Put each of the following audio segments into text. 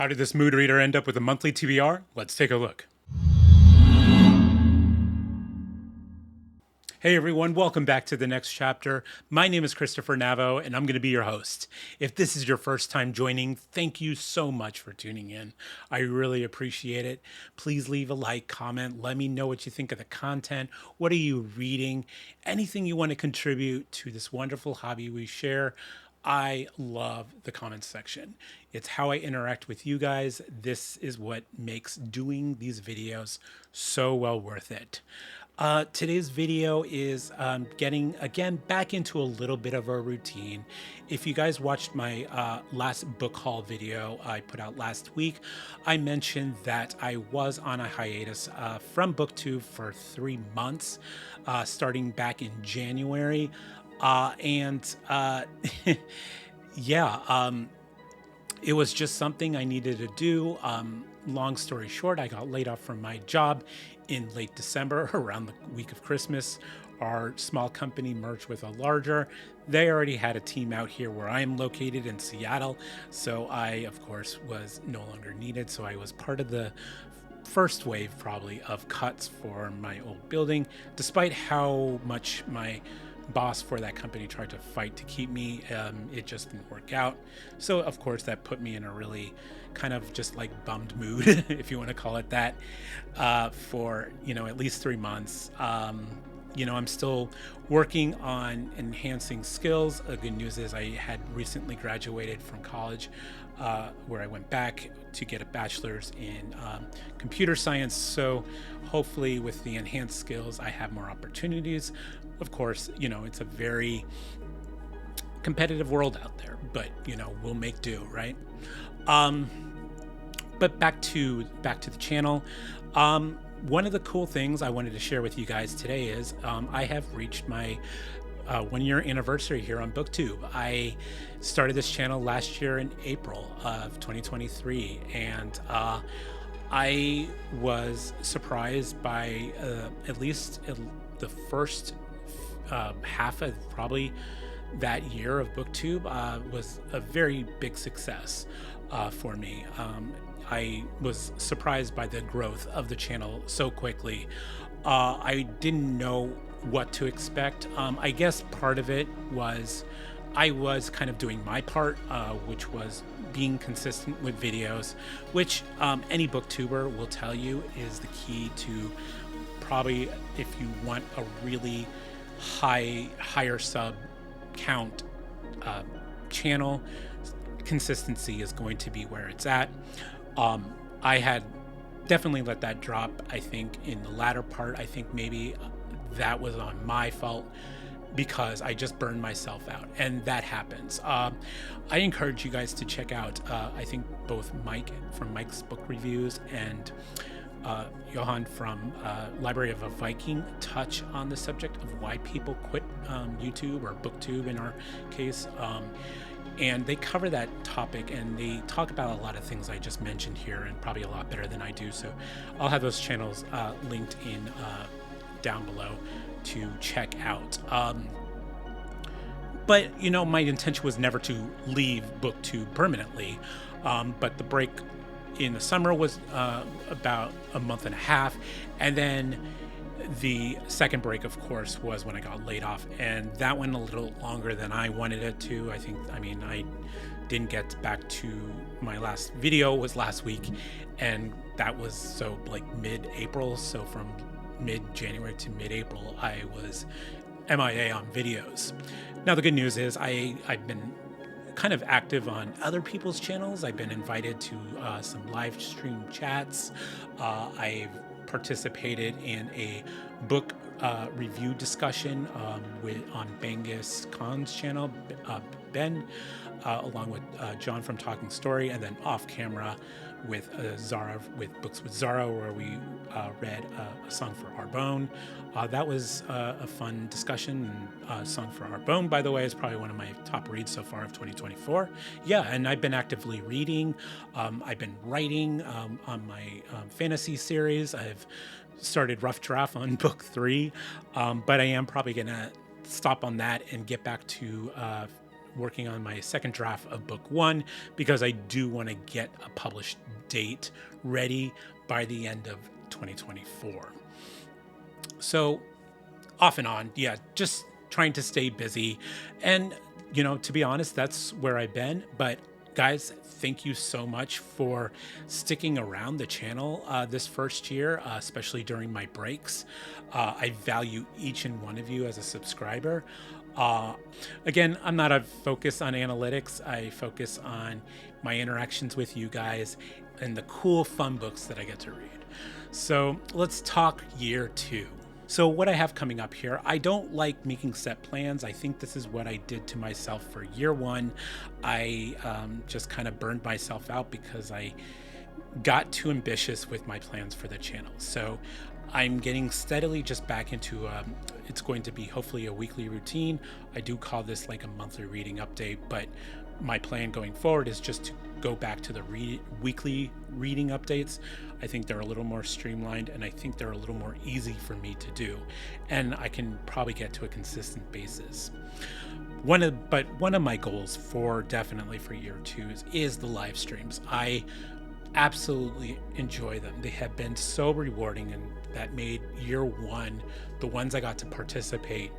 How did this mood reader end up with a monthly TBR? Let's take a look. Hey everyone, welcome back to the next chapter. My name is Christopher Navo and I'm going to be your host. If this is your first time joining, thank you so much for tuning in. I really appreciate it. Please leave a like, comment, let me know what you think of the content. What are you reading? Anything you want to contribute to this wonderful hobby we share. I love the comments section. It's how I interact with you guys. This is what makes doing these videos so well worth it. Today's video is getting, again, back into a little bit of a routine. If you guys watched my last book haul video I put out last week, I mentioned that I was on a hiatus from BookTube for 3 months, starting back in January. It was just something I needed to do. Long story short, I got laid off from my job in late December, around the week of Christmas. Our small company merged with a larger. They already had a team out here where I am located in Seattle. So I, of course, was no longer needed. So I was part of the first wave probably of cuts for my old building, despite how much my boss for that company tried to fight to keep me. It just didn't work out. So of course that put me in a really kind of just like bummed mood, if you want to call it that, for, at least 3 months. I'm still working on enhancing skills. The good news is I had recently graduated from college, where I went back to get a bachelor's in computer science. So hopefully with the enhanced skills, I have more opportunities. Of course, it's a very competitive world out there, but we'll make do, right? But back to the channel. One of the cool things I wanted to share with you guys today is I have reached my 1-year anniversary here on BookTube. I started this channel last year in April of 2023, and I was surprised by at least the first half of probably that year of BookTube was a very big success for me. I was surprised by the growth of the channel so quickly. I didn't know what to expect. I guess part of it was I was kind of doing my part, which was being consistent with videos, which any booktuber will tell you is the key to probably, if you want a really higher sub count channel, consistency is going to be where it's at. I had definitely let that drop, I think, in the latter part. I think maybe that was on my fault because I just burned myself out, and that happens. I encourage you guys to check out, I think both Mike from Mike's Book Reviews and Johan from Library of a Viking touch on the subject of why people quit YouTube, or BookTube in our case. And they cover that topic, and they talk about a lot of things I just mentioned here, and probably a lot better than I do. So I'll have those channels linked in down below to check out. But my intention was never to leave BookTube permanently. But the break in the summer was about a month and a half, and then the second break, of course, was when I got laid off, and that went a little longer than I wanted it to. I didn't get back to my last video was last week, and that was so like mid-April. So from mid-January to mid-April, I was MIA on videos. Now the good news is I've been kind of active on other people's channels. I've been invited to some live stream chats. I've participated in a book review discussion on Bengus Khan's channel, Ben, along with John from Talking Story, and then off camera with Zara, with Books with Zara, where we read a Song for Arbonne. That was a fun discussion. Song for Arbonne, by the way, is probably one of my top reads so far of 2024. Yeah, and I've been actively reading. I've been writing on my fantasy series. I've started rough draft on book 3, but I am probably gonna stop on that and get back to working on my second draft of book 1 because I do want to get a published date ready by the end of 2024. So off and on, yeah, just trying to stay busy. And, to be honest, that's where I've been. But guys, thank you so much for sticking around the channel this first year, especially during my breaks. I value each and one of you as a subscriber. Again, I'm not a focus on analytics. I focus on my interactions with you guys and the cool, fun books that I get to read. So let's talk year 2. So what I have coming up here, I don't like making set plans. I think this is what I did to myself for year 1. I just kind of burned myself out because I got too ambitious with my plans for the channel. So I'm getting steadily just back into, it's going to be hopefully a weekly routine. I do call this like a monthly reading update, but my plan going forward is just to go back to the weekly reading updates. I think they're a little more streamlined, and I think they're a little more easy for me to do, and I can probably get to a consistent basis. One of my goals definitely for year 2 is the live streams. I absolutely enjoy them. They have been so rewarding, and that made year 1, the ones I got to participate,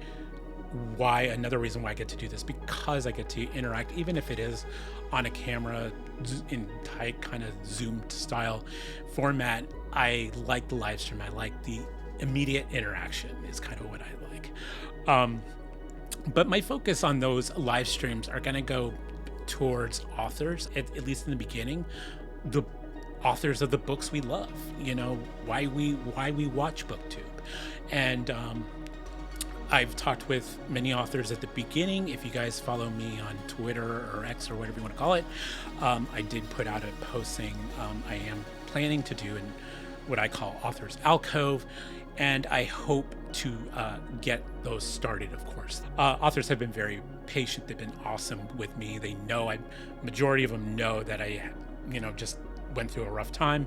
another reason why I get to do this, because I get to interact, even if it is on a camera in tight kind of zoomed style format. I like the live stream. I like the immediate interaction is kind of what I like. But my focus on those live streams are going to go towards authors, at least in the beginning, the authors of the books we love, why we watch BookTube. And I've talked with many authors at the beginning. If you guys follow me on Twitter or X or whatever you want to call it, I did put out a posting I am planning to do in what I call Authors Alcove, and I hope to get those started, of course. Authors have been very patient. They've been awesome with me. They know, majority of them know that I, just went through a rough time,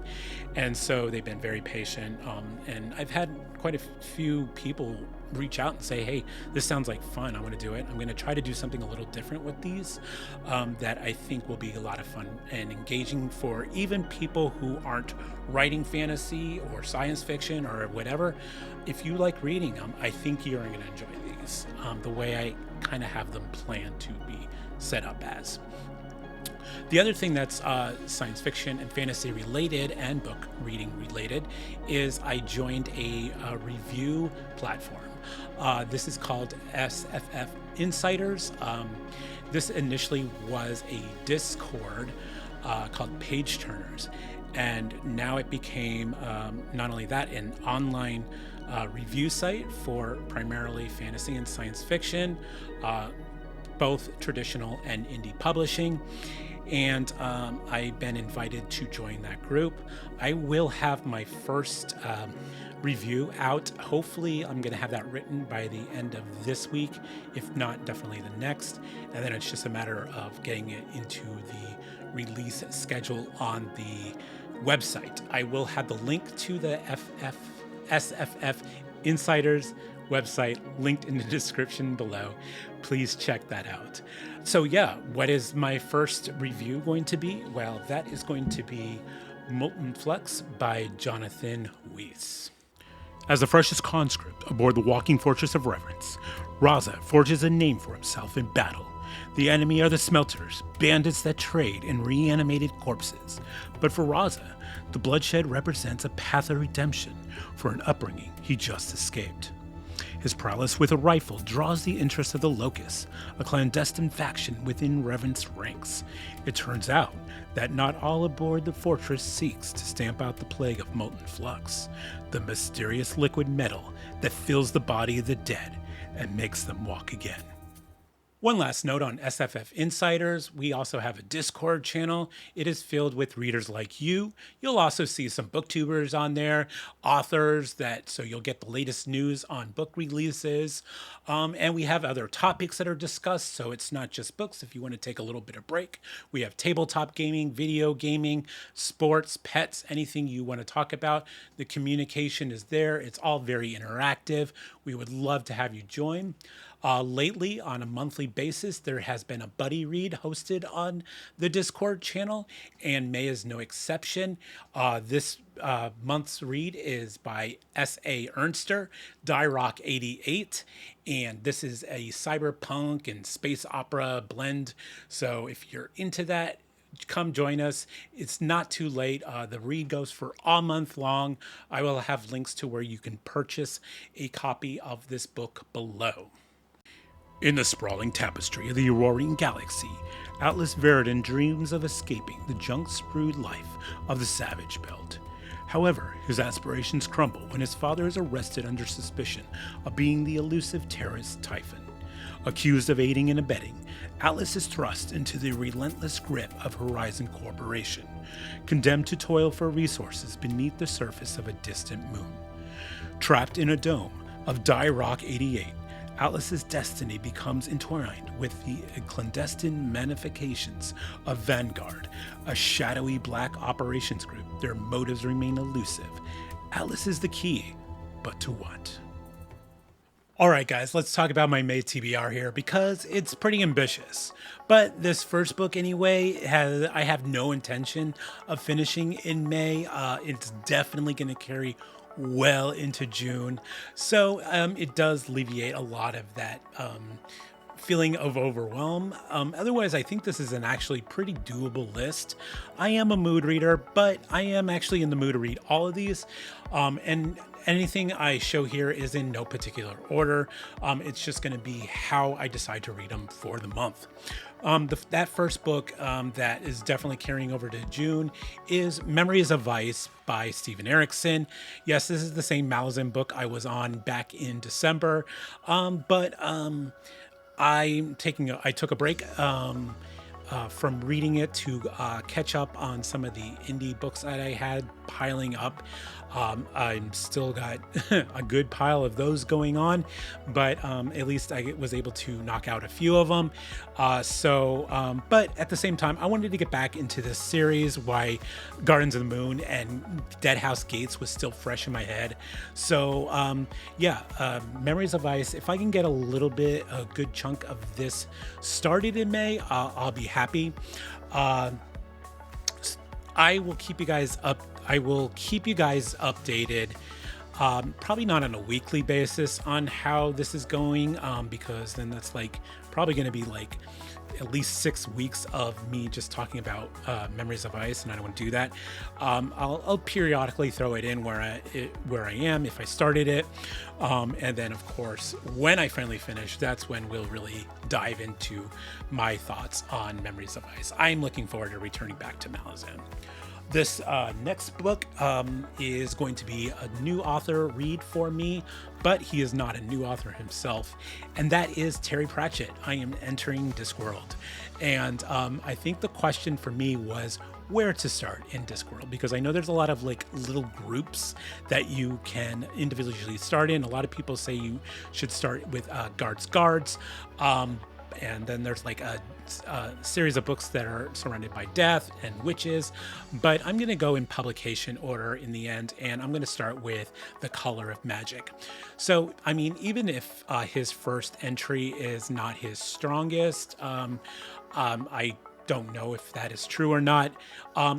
and so they've been very patient. And I've had quite a few people reach out and say, hey, this sounds like fun, I want to do it. I'm going to try to do something a little different with these that I think will be a lot of fun and engaging for even people who aren't writing fantasy or science fiction or whatever. If you like reading them, I think you're going to enjoy these the way I kind of have them planned to be set up as. The other thing that's science fiction and fantasy related and book reading related is I joined a review platform. This is called SFF Insiders. This initially was a Discord called Page Turners, and now it became not only that, an online review site for primarily fantasy and science fiction, both traditional and indie publishing. And I've been invited to join that group. I will have my first review out. Hopefully, I'm going to have that written by the end of this week, if not, definitely the next. And then it's just a matter of getting it into the release schedule on the website. I will have the link to the SFF Insiders website linked in the description below. Please check that out. So yeah, what is my first review going to be? Well, that is going to be Molten Flux by Jonathan Weiss. As the freshest conscript aboard the walking fortress of reverence, Raza forges a name for himself in battle. The enemy are the smelters, bandits that trade in reanimated corpses. But for Raza, the bloodshed represents a path of redemption for an upbringing he just escaped. His prowess with a rifle draws the interest of the Locusts, a clandestine faction within Revenant's ranks. It turns out that not all aboard the fortress seeks to stamp out the plague of molten flux, the mysterious liquid metal that fills the body of the dead and makes them walk again. One last note on SFF Insiders, we also have a Discord channel. It is filled with readers like you. You'll also see some booktubers on there, authors, so you'll get the latest news on book releases. And we have other topics that are discussed, so it's not just books. If you want to take a little bit of break, we have tabletop gaming, video gaming, sports, pets, anything you want to talk about. The communication is there. It's all very interactive. We would love to have you join. Lately, on a monthly basis, there has been a buddy read hosted on the Discord channel, and May is no exception. This month's read is by S.A. Ernster, Die Rock 88, and this is a cyberpunk and space opera blend. So if you're into that, come join us. It's not too late. The read goes for all month long. I will have links to where you can purchase a copy of this book below. In the sprawling tapestry of the Aurorian galaxy, Atlas Veridon dreams of escaping the junk-strewed life of the Savage Belt. However, his aspirations crumble when his father is arrested under suspicion of being the elusive terrorist Typhon. Accused of aiding and abetting, Atlas is thrust into the relentless grip of Horizon Corporation, condemned to toil for resources beneath the surface of a distant moon. Trapped in a dome of Die Rock 88, Atlas's destiny becomes entwined with the clandestine manifestations of Vanguard, a shadowy black operations group. Their motives remain elusive. Atlas is the key, but to what? All right, guys, let's talk about my May TBR here because it's pretty ambitious. But this first book, anyway, I have no intention of finishing in May. It's definitely going to carry well into June. So it does alleviate a lot of that feeling of overwhelm. Otherwise, I think this is an actually pretty doable list. I am a mood reader, but I am actually in the mood to read all of these. And anything I show here is in no particular order. It's just going to be how I decide to read them for the month. That first book that is definitely carrying over to June is Memories of Weiss by Steven Erikson. Yes, this is the same Malazan book I was on back in December, but I took a break from reading it to catch up on some of the indie books that I had piling up. I'm still got a good pile of those going on, but at least I was able to knock out a few of them. But at the same time, I wanted to get back into this series, why Gardens of the Moon and Deadhouse Gates was still fresh in my head. So Memories of Weiss, if I can get a good chunk of this started in May, I'll be happy. I will keep you guys updated, probably not on a weekly basis on how this is going, because then that's probably going to be at least 6 weeks of me just talking about Memories of Weiss, and I don't want to do that. I'll periodically throw it in where I am if I started it, and then of course when I finally finish, that's when we'll really dive into my thoughts on Memories of Weiss. I'm looking forward to returning back to Malazan. This next book is going to be a new author read for me, but he is not a new author himself, and that is Terry Pratchett. I am entering Discworld, and I think the question for me was where to start in Discworld, because I know there's a lot of little groups that you can individually start in. A lot of people say you should start with Guards, and then there's a series of books that are surrounded by death and witches, but I'm going to go in publication order in the end, and I'm going to start with The Color of Magic. So, I mean, even if his first entry is not his strongest, I don't know if that is true or not.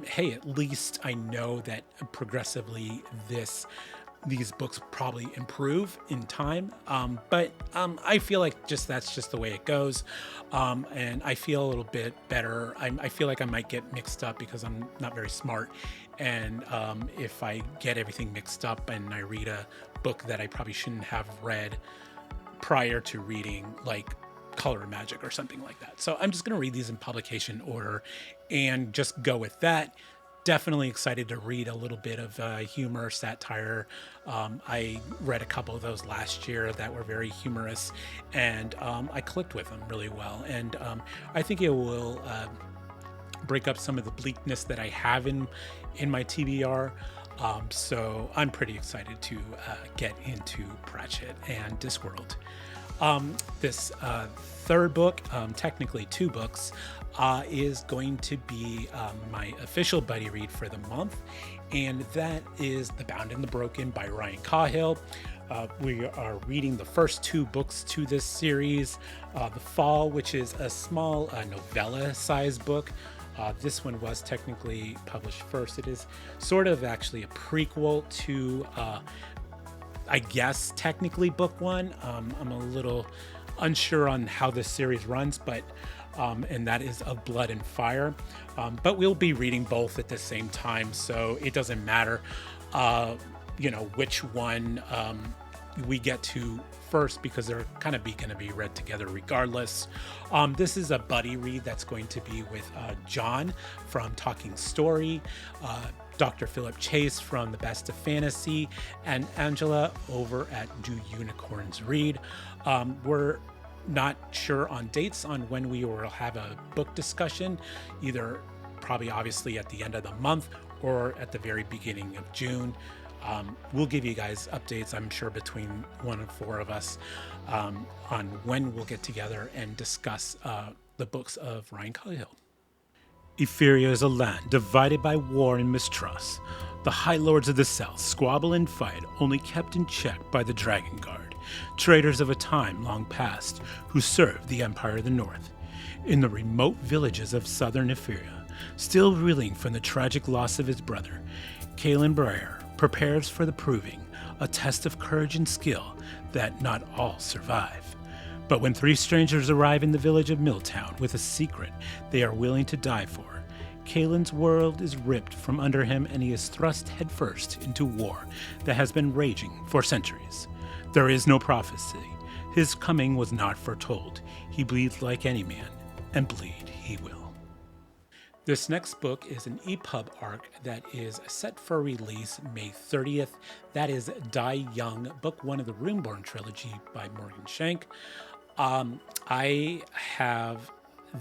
Hey, at least I know that progressively these books probably improve in time, but I feel like that's just the way it goes, and I feel a little bit better. I feel like I might get mixed up because I'm not very smart, and if I get everything mixed up and I read a book that I probably shouldn't have read prior to reading Color of Magic or something like that. So I'm just going to read these in publication order and just go with that. Definitely excited to read a little bit of humor, satire. I read a couple of those last year that were very humorous, and I clicked with them really well. And I think it will break up some of the bleakness that I have in my TBR. So I'm pretty excited to get into Pratchett and Discworld. This third book, technically 2 books, is going to be my official buddy read for the month, and that is The Bound and the Broken by Ryan Cahill. We are reading the first 2 books to this series. The Fall, which is a small novella-sized book. This one was technically published first. It is sort of actually a prequel to, I guess, technically book 1. I'm a little unsure on how this series runs, but and that is Of Blood and Fire. But we'll be reading both at the same time, so it doesn't matter, which one we get to first, because they're kind of going to be read together regardless. This is a buddy read that's going to be with John from Talking Story, Dr. Philip Chase from The Best of Fantasy, and Angela over at Do Unicorns Read. We're not sure on dates on when we will have a book discussion, either probably obviously at the end of the month or at the very beginning of June. We'll give you guys updates, I'm sure, between 1 and 4 of us on when we'll get together and discuss the books of Ryan Cahill. Etheria is a land divided by war and mistrust. The High Lords of the South squabble and fight, only kept in check by the Dragon Guard, traitors of a time long past who served the Empire of the North. In the remote villages of southern Etheria, still reeling from the tragic loss of his brother, Cahill Breyer prepares for the proving, a test of courage and skill that not all survive. But when 3 strangers arrive in the village of Milltown with a secret they are willing to die for, Cahill's world is ripped from under him and he is thrust headfirst into war that has been raging for centuries. There is no prophecy. His coming was not foretold. He bleeds like any man, and bleed he will. This next book is an EPUB arc that is set for release May 30th. That is Die Young, book 1 of the Runeborn trilogy by Morgan Shank. I have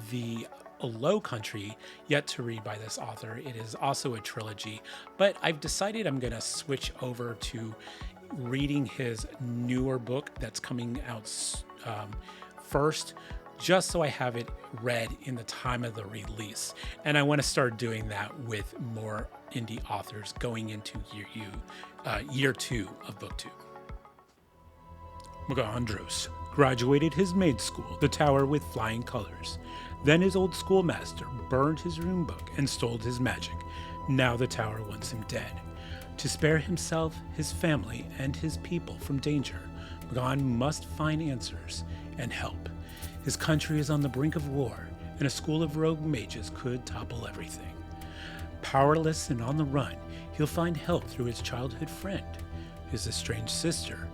the Low Country yet to read by this author. It is also a trilogy, but I've decided I'm going to switch over to reading his newer book that's coming out first, just so I have it read in the time of the release. And I want to start doing that with more indie authors going into year 2 of BookTube. Andros graduated his maid school, the Tower with Flying Colors. Then his old schoolmaster burned his rune book and stole his magic. Now the Tower wants him dead. To spare himself, his family, and his people from danger, Magan must find answers and help. His country is on the brink of war, and a school of rogue mages could topple everything. Powerless and on the run, he'll find help through his childhood friend, his estranged sister,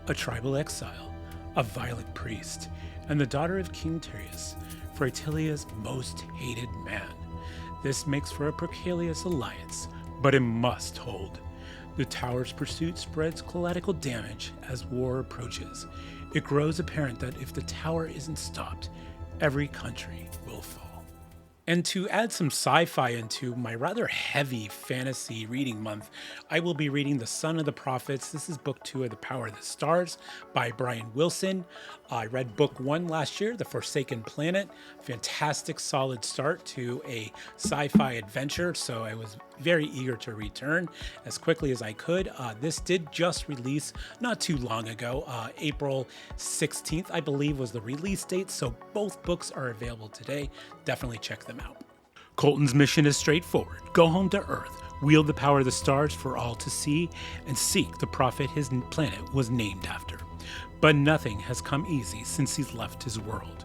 a tribal exile, a violent priest, and the daughter of King Tyrius, Freytilia's most hated man. This makes for a precarious alliance, but it must hold. The Tower's pursuit spreads collateral damage as war approaches. It grows apparent that if the Tower isn't stopped, every country will fall. And to add some sci-fi into my rather heavy fantasy reading month, I will be reading The Son of the Prophets. This is book 2 of The Power of the Stars by Bryan Wilson. I read book 1 last year, The Forsaken Planet. Fantastic, solid start to a sci-fi adventure, so I was very eager to return as quickly as I could. This did just release not too long ago. April 16th, I believe, was the release date, so both books are available today. Definitely check them out. Colton's mission is straightforward. Go home to Earth, wield the power of the stars for all to see, and seek the prophet his planet was named after. But nothing has come easy since he's left his world.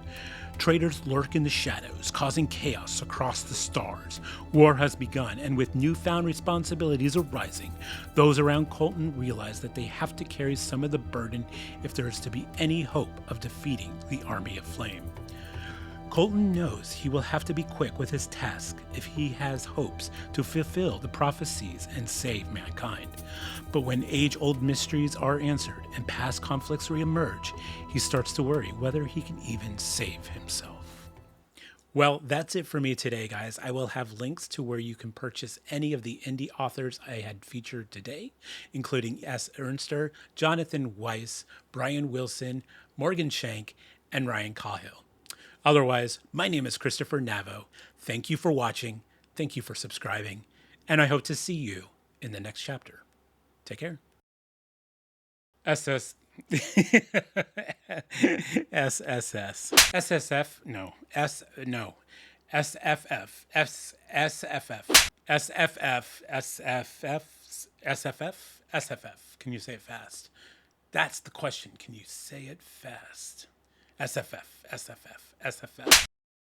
Traitors lurk in the shadows, causing chaos across the stars. War has begun, and with newfound responsibilities arising, those around Colton realize that they have to carry some of the burden if there is to be any hope of defeating the Army of Flame. Colton knows he will have to be quick with his task if he has hopes to fulfill the prophecies and save mankind. But when age-old mysteries are answered and past conflicts reemerge, he starts to worry whether he can even save himself. Well, that's it for me today, guys. I will have links to where you can purchase any of the indie authors I had featured today, including S. Ernster, Jonathan Weiss, Bryan Wilson, Morgan Shank, and Ryan Cahill. Otherwise, my name is Christopher Navo. Thank you for watching. Thank you for subscribing. And I hope to see you in the next chapter. Take care. SS. SSS. SSF. No. S. No. SFF. SFF. SFF. SFF. SFF. SFF. Can you say it fast? That's the question. Can you say it fast? SFF. SFF. SFF.